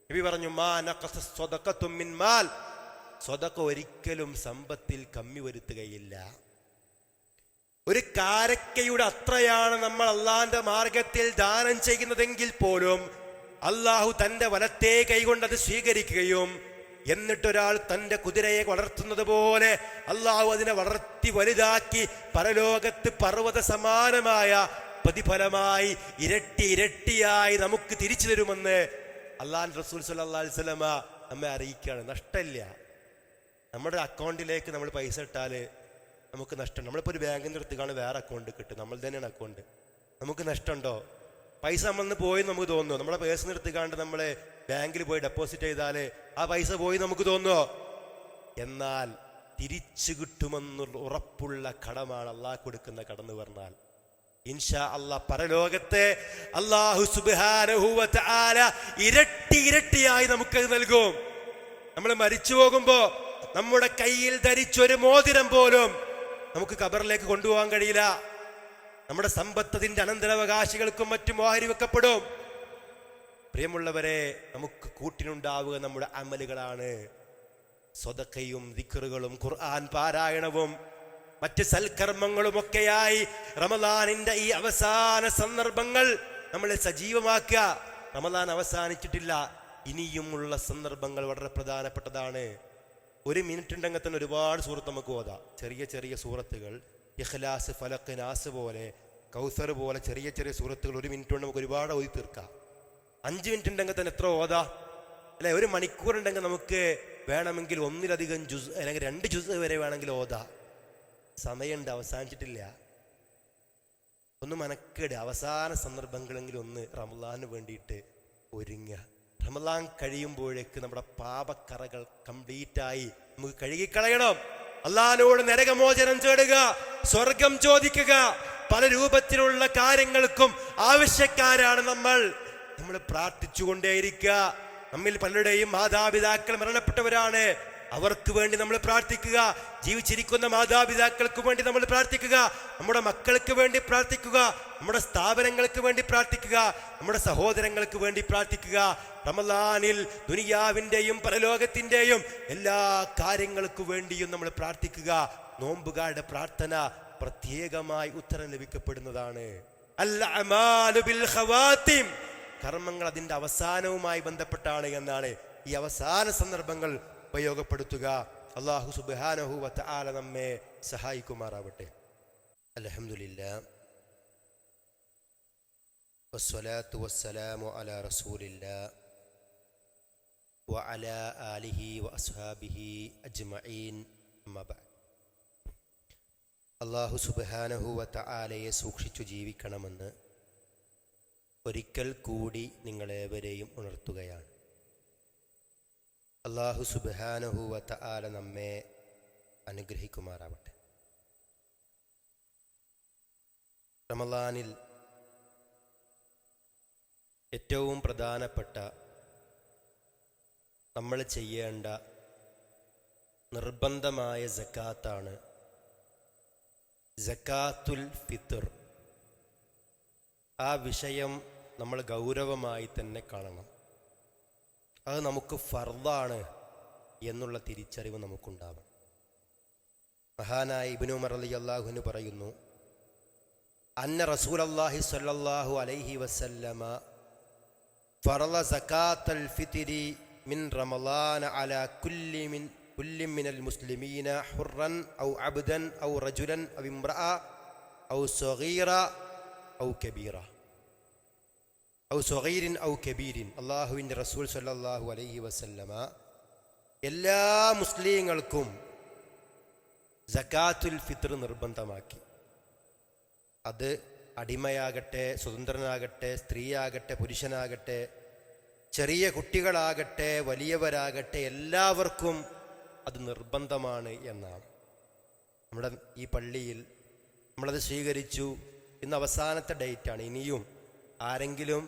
നബി പറഞ്ഞു, മാ നഖസ സ്വദഖതു മിൻ മാൽ, സ്വദഖ ഒരിക്കലും സമ്പത്തിൽ കമ്മി വരുത്തുകയില്ല. ഒരു കാരക്കയുടെ അത്രയാണ് നമ്മൾ അള്ളാന്റെ മാർഗത്തിൽ ദാനം ചെയ്യുന്നതെങ്കിൽ പോലും അള്ളാഹു തന്റെ വലത്തേ കൈകൊണ്ട് അത് സ്വീകരിക്കുകയും, എന്നിട്ടൊരാൾ തന്റെ കുതിരയെ വളർത്തുന്നത് പോലെ അള്ളാഹു അതിനെ വളർത്തി വലുതാക്കി പരലോകത്ത് പർവ്വത സമാനമായ പ്രതിഫലമായി ഇരട്ടി ഇരട്ടിയായി നമുക്ക് തിരിച്ചു തരുമെന്ന് അള്ളാഹു റസൂൽ സല്ലല്ലാഹു അലൈഹി വസല്ലമ നമ്മെ അറിയിക്കുകയാണ്. നഷ്ടമില്ല. നമ്മുടെ അക്കൗണ്ടിലേക്ക് നമ്മൾ പൈസ ഇട്ടാല് നമുക്ക് നഷ്ടം. നമ്മളിപ്പോൾ ഒരു ബാങ്കിൽ നിന്ന് എടുത്തുകാണ് വേറെ അക്കൗണ്ട് കിട്ടും, നമ്മൾ തന്നെയാണ് അക്കൗണ്ട്. നമുക്ക് നഷ്ടമുണ്ടോ? പൈസ നമ്മളിന്ന് പോയി നമുക്ക് തോന്നുന്നു. നമ്മളെ പേഴ്സ് എടുത്തുകാണ്ട് നമ്മളെ ബാങ്കിൽ പോയി ഡെപ്പോസിറ്റ് ചെയ്താല് ആ പൈസ പോയി നമുക്ക് തോന്നുമോ? എന്നാൽ തിരിച്ചു കിട്ടുമെന്നുള്ള ഉറപ്പുള്ള കടമാണ് അള്ളാഹ് കൊടുക്കുന്ന കടന്ന് പറഞ്ഞാൽ. ഇൻഷാ അള്ളാഹ് പരലോകത്തെ അള്ളാഹു സുബ്ഹാനഹു വ തആല ഇരട്ടി ഇരട്ടിയായി നമുക്കത് നൽകും. നമ്മൾ മരിച്ചു പോകുമ്പോ നമ്മുടെ കയ്യിൽ ധരിച്ചൊരു മോതിരം പോലും നമുക്ക് ഖബറിലേക്ക് കൊണ്ടുപോകാൻ കഴിയില്ല. നമ്മുടെ സമ്പത്ത് അതിന്റെ അനന്തരാവകാശികൾക്കും മറ്റും ഓഹരി വെക്കപ്പെടും. പ്രിയമുള്ളവരെ, നമുക്ക് കൂട്ടിനുണ്ടാവുക നമ്മുടെ അമലുകളാണ്. സ്വദഖയും ദിക്റുകളും ഖുർആൻ പാരായണവും മറ്റ് സൽക്കർമ്മങ്ങളും ഒക്കെയായി റമദാനിന്റെ ഈ അവസാന സന്ദർഭങ്ങൾ നമ്മളെ സജീവമാക്കുക. റമദാൻ അവസാനിച്ചിട്ടില്ല, ഇനിയുമുള്ള സന്ദർഭങ്ങൾ വളരെ പ്രധാനപ്പെട്ടതാണ്. 1 മിനിറ്റ് ഉണ്ടെങ്കിൽ തന്നെ ഒരുപാട് സൂറത്ത് നമുക്ക് ഓതാം. ചെറിയ ചെറിയ സൂറത്തുകൾ, ഇഖ്ലാസ്, ഫലഖ്, നാസ് പോലെ, കൗസർ പോലെ ചെറിയ ചെറിയ സൂറത്തുകൾ 1 മിനിറ്റ് കൊണ്ട് നമുക്ക് ഒരുപാട് ഓതി തീർക്കാം. 5 മിനിറ്റ് ഉണ്ടെങ്കിൽ തന്നെ എത്ര ഓതാ? അല്ലെ? ഒരു മണിക്കൂറുണ്ടെങ്കിൽ നമുക്ക് വേണമെങ്കിൽ ഒന്നിലധികം ജുസ് അല്ലെങ്കിൽ 2 ജുസ് വരെ വേണമെങ്കിൽ ഓതാ. സമയമുണ്ട്, അവസാനിച്ചിട്ടില്ല. ഒന്ന് മനക്കേട്, അവസാന സന്ദർഭങ്ങളെങ്കിലും ഒന്ന് റമളാന് വേണ്ടിയിട്ട് ഒരുങ്ങുക. റമളാൻ കഴിയുമ്പോഴേക്ക് നമ്മുടെ പാപക്കറകൾ കംപ്ലീറ്റായി നമുക്ക് കഴുകിക്കളയണം. അള്ളാഹിനോട് നരകമോചനം തേടുക, സ്വർഗം ചോദിക്കുക. പല രൂപത്തിലുള്ള കാര്യങ്ങൾക്കും ആവശ്യക്കാരാണ് നമ്മൾ പ്രാർത്ഥിച്ചുകൊണ്ടേയിരിക്കുക. നമ്മിൽ പലരുടെയും മാതാപിതാക്കൾ മരണപ്പെട്ടവരാണ്, അവർക്ക് വേണ്ടി നമ്മൾ പ്രാർത്ഥിക്കുക. ജീവിച്ചിരിക്കുന്ന മാതാപിതാക്കൾക്ക് വേണ്ടി നമ്മൾ പ്രാർത്ഥിക്കുക. നമ്മുടെ മക്കൾക്ക് വേണ്ടി പ്രാർത്ഥിക്കുക. നമ്മുടെ സ്ഥാപനങ്ങൾക്ക് വേണ്ടി പ്രാർത്ഥിക്കുക. നമ്മുടെ സഹോദരങ്ങൾക്ക് വേണ്ടി പ്രാർത്ഥിക്കുക. റമളാനിൽ ദുനിയാവിൻ്റെയും പരലോകത്തിൻ്റെയും എല്ലാ കാര്യങ്ങൾക്കു വേണ്ടിയും നമ്മൾ പ്രാർത്ഥിക്കുക. നോമ്പുകാരുടെ പ്രാർത്ഥന പ്രത്യേകമായി ഉത്തരം ലഭിക്കപ്പെടുന്നതാണ്. അൽ അമാലു ബിൽ ഖവാതിം, കർമ്മങ്ങൾ അതിൻ്റെ അവസാനവുമായി ബന്ധപ്പെട്ടാണ് എന്നാണ്. ഈ അവസാന സന്ദർഭങ്ങൾ ഉപയോഗപ്പെടുത്തുക. അല്ലാഹു സുബ്ഹാനഹു വ തആല നമ്മെ സഹായിക്കുമാറാവട്ടെ. അൽഹംദുലില്ലാഹ് വസ്സലാത്തു വസ്സലാമു അലാ റസൂലില്ലാഹ് വഅലാ ആലിഹി വഅസ്ഹാബിഹി അജ്മഈൻ. അമ്മാ ബഅദ്. അല്ലാഹു സുബ്ഹാനഹു വ തആലയെ സൂക്ഷിച്ചു ജീവിക്കണമെന്ന് ഒരിക്കൽ കൂടി നിങ്ങളേവരെയും ഉണർത്തുകയാണ്. അല്ലാഹു സുബ്ഹാനഹു വ തആല നമ്മെ അനുഗ്രഹിക്കുമാറാവട്ടെ. റമളാനിൽ ഏറ്റവും പ്രധാനപ്പെട്ട നമ്മൾ ചെയ്യേണ്ട നിർബന്ധമായ സക്കാത്താണ് സക്കാത്തുൽ ഫിത്ർ. ആ വിഷയം നമ്മൾ ഗൗരവമായി തന്നെ കാണണം. അത് നമുക്ക് ഫർദാണ് എന്നുള്ള തിരിച്ചറിവ് നമുക്കുണ്ടാവണം. മഹാനായ ഇബ്നു ഉമർ റളിയല്ലാഹു അൻഹു പറയുന്നു, അന്ന റസൂലല്ലാഹി സ്വല്ലല്ലാഹു അലൈഹി വസല്ലമ ഫറള സകാത്തൽ ഫിത്രി മിൻ റമളാന അലാ കുല്ലി മിനൽ മുസ്ലിമീന ഹുർറൻ ഔ അബ്ദൻ ഔ റജുലൻ ഔ ഇംറഅ ഔ സഗീറ ഔ കബീറ ഔ സഗീരിൻ ഔ കബീരിൻ. അല്ലാഹുവിൻ്റെ റസൂൽ സ്വല്ലല്ലാഹു അലൈഹി വസല്ലമ എല്ലാ മുസ്ലിങ്ങൾക്കും സകാത്തുൽ ഫിത്ർ നിർബന്ധമാക്കി. അത് അടിമയാകട്ടെ, സ്വതന്ത്രനാകട്ടെ, സ്ത്രീയാകട്ടെ, പുരുഷനാകട്ടെ, ചെറിയ കുട്ടികളാകട്ടെ, വലിയവരാകട്ടെ, എല്ലാവർക്കും അത് നിർബന്ധമാണ് എന്നാണ്. നമ്മുടെ ഈ പള്ളിയിൽ നമ്മളത് സ്വീകരിച്ചു. ഇന്ന് അവസാനത്തെ ഡേറ്റാണ്. ഇനിയും ആരെങ്കിലും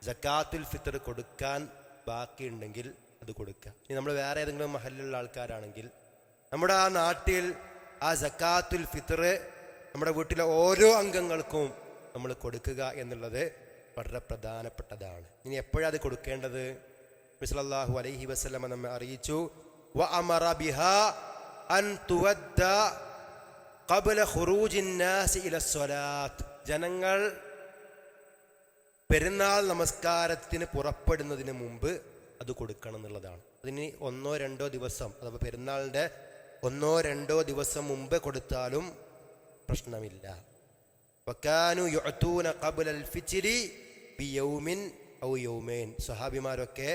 സക്കാത്തുൽ ഫിത്ർ കൊടുക്കാൻ ബാക്കിയുണ്ടെങ്കിൽ അത് കൊടുക്കുക. ഇനി നമ്മൾ വേറെ ഏതെങ്കിലും മഹല്ലുള്ള ആൾക്കാരാണെങ്കിൽ നമ്മുടെ ആ നാട്ടിൽ ആ സക്കാത്തുൽ ഫിത്ർ നമ്മുടെ വീട്ടിലെ ഓരോ അംഗങ്ങൾക്കും നമ്മൾ കൊടുക്കുക എന്നുള്ളത് വളരെ പ്രധാനപ്പെട്ടതാണ്. ഇനി എപ്പോഴത് കൊടുക്കേണ്ടത്? നബി സല്ലല്ലാഹു അലൈഹി വസല്ലമ നമ്മെ അറിയിച്ചു, വഅമറ ബിഹാ അൻ തുവദ്ദ ഖബ്ല ഖുറൂജിൻ നാസ് ഇലസ്സലാത്ത്. ജനങ്ങൾ പെരുന്നാൾ നമസ്കാരത്തിന് പുറപ്പെടുന്നതിന് മുമ്പ് അത് കൊടുക്കണം എന്നുള്ളതാണ്. അതിന് 1-2 ദിവസം, അഥവാ പെരുന്നാളിൻ്റെ 1-2 ദിവസം മുമ്പ് കൊടുത്താലും പ്രശ്നമില്ല. വകാനു യുഅതൂന ഖബ്ലൽ ഫിത്രി ബിയൗമിൻ ഔ യൗമൈൻ. സ്വഹാബിമാരൊക്കെ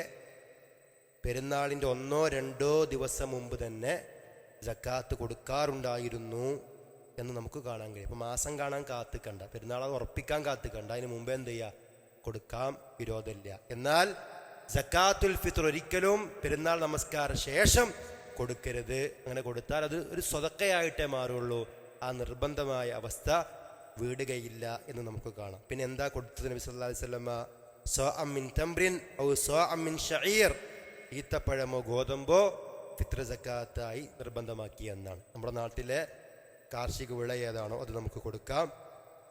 പെരുന്നാളിൻ്റെ 1-2 ദിവസം മുമ്പ് തന്നെ സക്കാത്ത് കൊടുക്കാറുണ്ടായിരുന്നു എന്ന് നമുക്ക് കാണാൻ കഴിയും. അപ്പോൾ മാസം കാണാൻ കാത്തിക്കണ്ട, പെരുന്നാളത് ഉറപ്പിക്കാൻ കാത്തിക്കണ്ട, അതിന് മുമ്പേ എന്ത് ചെയ്യുക? കൊടുക്കാം, വിരോധമില്ല. എന്നാൽ സക്കാത്തുൽ ഫിത്ർ ഒരിക്കലും പെരുന്നാൾ നമസ്കാര ശേഷം കൊടുക്കരുത്. അങ്ങനെ കൊടുത്താൽ അത് ഒരു സ്വതക്കയായിട്ടേ മാറുള്ളൂ. ആ നിർബന്ധമായ അവസ്ഥ വീടുകയില്ല എന്ന് നമുക്ക് കാണാം. പിന്നെ എന്താ കൊടുത്തത് നബി സല്ലല്ലാഹു അലൈഹി വസല്ലമ? സഅം മിൻ തംറിൻ ഔ സഅം മിൻ ശഈർ, ഈത്തപ്പഴമോ ഗോതമ്പോ ഫിത്ർ സക്കാത്തായി നിർബന്ധമാക്കി എന്നാണ്. നമ്മുടെ നാട്ടിലെ കാർഷിക വിള ഏതാണോ അത് നമുക്ക് കൊടുക്കാം.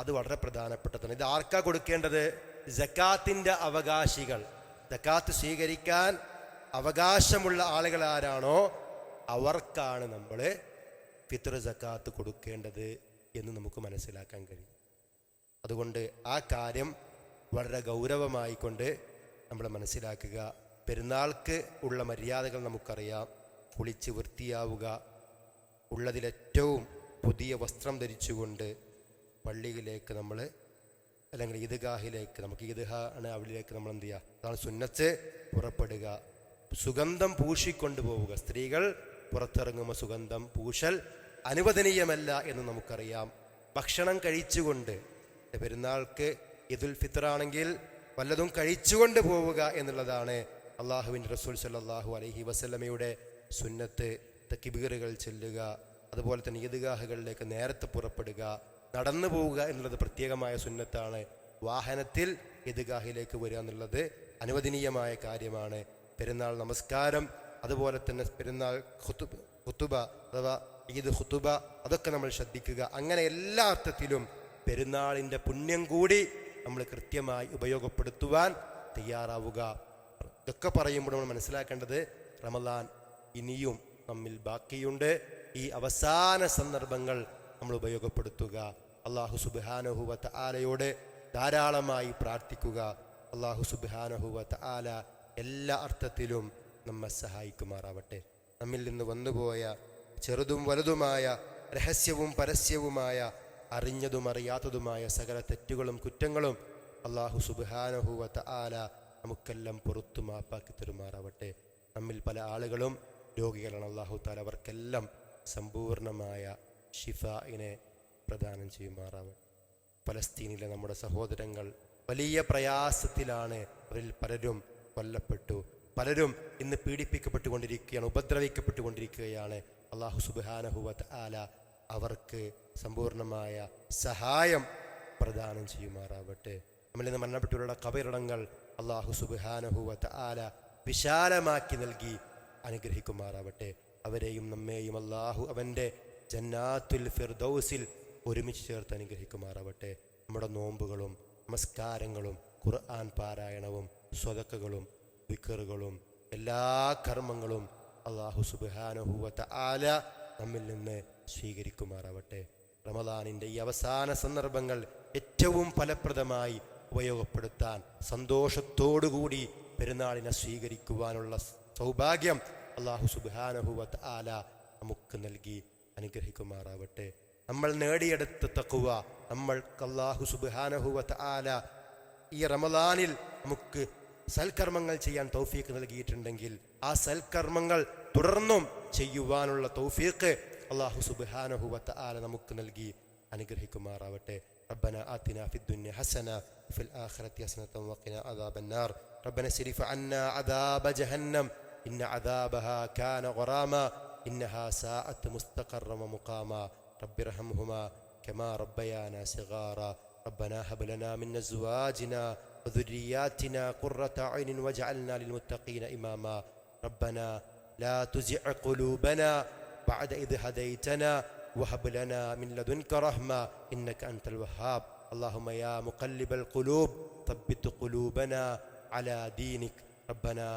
അത് വളരെ പ്രധാനപ്പെട്ടതാണ്. ഇത് ആർക്കാ കൊടുക്കേണ്ടത്? സക്കാത്തിൻ്റെ അവകാശികൾ, സക്കാത്ത് സ്വീകരിക്കാൻ അവകാശമുള്ള ആളുകൾ ആരാണോ അവർക്കാണ് നമ്മൾ ഫിത്ർ സക്കാത്ത് കൊടുക്കേണ്ടത് എന്ന് നമുക്ക് മനസ്സിലാക്കാൻ കഴിയും. അതുകൊണ്ട് ആ കാര്യം വളരെ ഗൗരവമായിക്കൊണ്ട് നമ്മൾ മനസ്സിലാക്കുക. പെരുന്നാൾക്ക് ഉള്ള മര്യാദകൾ നമുക്കറിയാം. കുളിച്ച് വൃത്തിയാവുക, ഉള്ളതിലേറ്റവും പുതിയ വസ്ത്രം ധരിച്ചുകൊണ്ട് പള്ളിയിലേക്ക് നമ്മൾ, അല്ലെങ്കിൽ ഈദ്ഗാഹിലേക്ക്, നമുക്ക് ഈദ്ഗാഹ് ആണ്, അവിടേക്ക് നമ്മൾ എന്ത് ചെയ്യുക? അതാണ് സുന്നത്ത്, പുറപ്പെടുക. സുഗന്ധം പൂശിക്കൊണ്ടു പോവുക. സ്ത്രീകൾ പുറത്തിറങ്ങുമ്പോൾ സുഗന്ധം പൂശൽ അനുവദനീയമല്ല എന്ന് നമുക്കറിയാം. ഭക്ഷണം കഴിച്ചുകൊണ്ട്, പെരുന്നാൾക്ക് ഈദുൽ ഫിത്ർ ആണെങ്കിൽ വല്ലതും കഴിച്ചുകൊണ്ട് പോവുക എന്നുള്ളതാണ് അള്ളാഹുവിൻ്റെ റസൂൽ സല്ലല്ലാഹു അലൈഹി വസല്ലമയുടെ സുന്നത്ത്. തക്ബീറുകൾ ചൊല്ലുക, അതുപോലെ തന്നെ ഈദ്ഗാഹുകളിലേക്ക് നേരത്തെ പുറപ്പെടുക, നടന്നു പോവുക എന്നുള്ളത് പ്രത്യേകമായ സുന്നത്താണ്. വാഹനത്തിൽ ഈദ്ഗാഹിലേക്ക് വരിക എന്നുള്ളത് അനുവദനീയമായ കാര്യമാണ്. പെരുന്നാൾ നമസ്കാരം, അതുപോലെ തന്നെ പെരുന്നാൾ ഖുതുബ അഥവാ ഈദ് ഖുതുബ, അതൊക്കെ നമ്മൾ ശ്രദ്ധിക്കുക. അങ്ങനെ എല്ലാ അർത്ഥത്തിലും പെരുന്നാളിൻ്റെ പുണ്യം കൂടി നമ്മൾ കൃത്യമായി ഉപയോഗപ്പെടുത്തുവാൻ തയ്യാറാവുക. ഇതൊക്കെ പറയുമ്പോൾ നമ്മൾ മനസ്സിലാക്കേണ്ടത് റമദാൻ ഇനിയും നമ്മിൽ ബാക്കിയുണ്ട്. ഈ അവസാന സന്ദർഭങ്ങൾ നമ്മൾ ഉപയോഗപ്പെടുത്തുക. അല്ലാഹു സുബ്ഹാനഹു വ തആലയോട് ധാരാളമായി പ്രാർത്ഥിക്കുക. അല്ലാഹു സുബ്ഹാനഹു വ തആല എല്ലാ അർത്ഥത്തിലും നമ്മെ സഹായിക്കുമാറാവട്ടെ. നമ്മിൽ നിന്ന് വന്നുപോയ ചെറുതും വലുതുമായ, രഹസ്യവും പരസ്യവുമായ, അറിഞ്ഞതും അറിയാത്തതുമായ സകല തെറ്റുകളും കുറ്റങ്ങളും അല്ലാഹു സുബ്ഹാനഹു വ തആല നമുക്കെല്ലാം പുറത്തു മാപ്പാക്കി തരുമാറാവട്ടെ. നമ്മിൽ പല ആളുകളും രോഗികളാണ്. അല്ലാഹു തആല അവർക്കെല്ലാം സമ്പൂർണമായ ഷിഫാഇനെ പ്രദാനം ചെയ്യുമാറാവട്ടെ. പലസ്തീനിലെ നമ്മുടെ സഹോദരങ്ങൾ വലിയ പ്രയാസത്തിലാണ്. അവരിൽ പലരും കൊല്ലപ്പെട്ടു, പലരും ഇന്ന് പീഡിപ്പിക്കപ്പെട്ടുകൊണ്ടിരിക്കുകയാണ്, ഉപദ്രവിക്കപ്പെട്ടുകൊണ്ടിരിക്കുകയാണ്. അല്ലാഹു സുബ്ഹാനഹു വ തആല അവർക്ക് സമ്പൂർണമായ സഹായം പ്രദാനം ചെയ്യുമാറാവട്ടെ. നമ്മളിൽ നിന്ന് മരണപ്പെട്ടവരുടെ ഖബറിടങ്ങൾ അല്ലാഹു സുബ്ഹാനഹു വ തആല വിശാലമാക്കി നൽകി അനുഗ്രഹിക്കുമാറാവട്ടെ. അവരെയും നമ്മെയും അല്ലാഹു അവൻ്റെ ജന്നാത്തുൽ ഫിർദൗസിൽ ഒരുമിച്ച് ചേർത്ത് അനുഗ്രഹിക്കുമാറാവട്ടെ. നമ്മുടെ നോമ്പുകളും നമസ്കാരങ്ങളും ഖുർആൻ പാരായണവും സ്വതക്കകളും വിക്റുകളും എല്ലാ കർമ്മങ്ങളും അല്ലാഹു സുബ്ഹാനഹു വ തആല നമ്മിൽ നിന്ന് സ്വീകരിക്കുമാറാവട്ടെ. റമദാനിൻ്റെ ഈ അവസാന സന്ദർഭങ്ങൾ ഏറ്റവും ഫലപ്രദമായി ഉപയോഗപ്പെടുത്താൻ, സന്തോഷത്തോടുകൂടി പെരുന്നാളിനെ സ്വീകരിക്കുവാനുള്ള സൗഭാഗ്യം അല്ലാഹു സുബ്ഹാനഹു വ തആല നമുക്ക് നൽകി അനുഗ്രഹിക്കുമാറാവട്ടെ. നമ്മൾ നേടിയെടുത്ത തഖ്വ നമ്മൾക്ക് അല്ലാഹു സുബ്ഹാനഹു വ തആല ഈ റമദാനിൽ നമുക്ക് സൽക്കർമ്മങ്ങൾ ചെയ്യാൻ തൗഫീഖ് നൽകിയിട്ടുണ്ടെങ്കിൽ ആ സൽക്കർമ്മങ്ങൾ തുടർന്നും ചെയ്യുവാനുള്ള തൗഫീഖ് അല്ലാഹു സുബ്ഹാനഹു വ തആല നമുക്ക് നൽകി അനുഗ്രഹിക്കുമാറാവട്ടെ. ربنا آتنا في الدنيا حسنة وفي الآخرة حسنة وقنا عذاب النار. ربنا اصرف عنا عذاب جهنم إن عذابها كان غراما إنها ساءت مستقرا ومقاما. رب ارحمهما كما ربيانا صغارا. ربنا هب لنا من أزواجنا وذرياتنا قرة أعين واجعلنا للمتقين إماما. ربنا لا تزغ قلوبنا بعد إذ هديتنا وهب لنا من لدنك رحمة إنك أنت الوهاب. اللهم يا مقلب القلوب ثبت قلوبنا على دينك. ربنا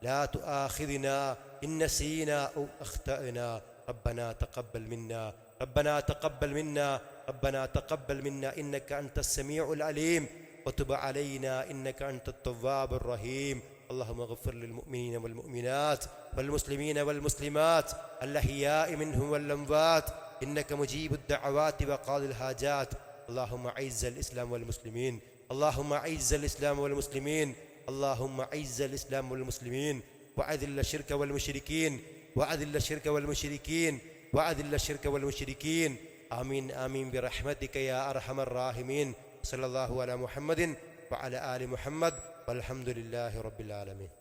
لا تؤاخذنا إن نسينا أو أخطأنا. ربنا تقبل منا، ربنا تقبل منا، ربنا تقبل منا إنك أنت السميع العليم وتب علينا إنك أنت التواب الرحيم. اللهم اغفر للمؤمنين والمؤمنات والمسلمين والمسلمات الأحياء منهم والأموات إنك مجيب الدعوات وقاضي الحاجات. اللهم أعز الإسلام والمسلمين، اللهم أعز الإسلام والمسلمين، اللهم أعز الإسلام والمسلمين وأذل الشرك والمشركين، وأذل الشرك والمشركين، وأذل الشرك والمشركين. آمين آمين برحمتك يا أرحم الراحمين. صلى الله على محمد وعلى آل محمد والحمد لله رب العالمين.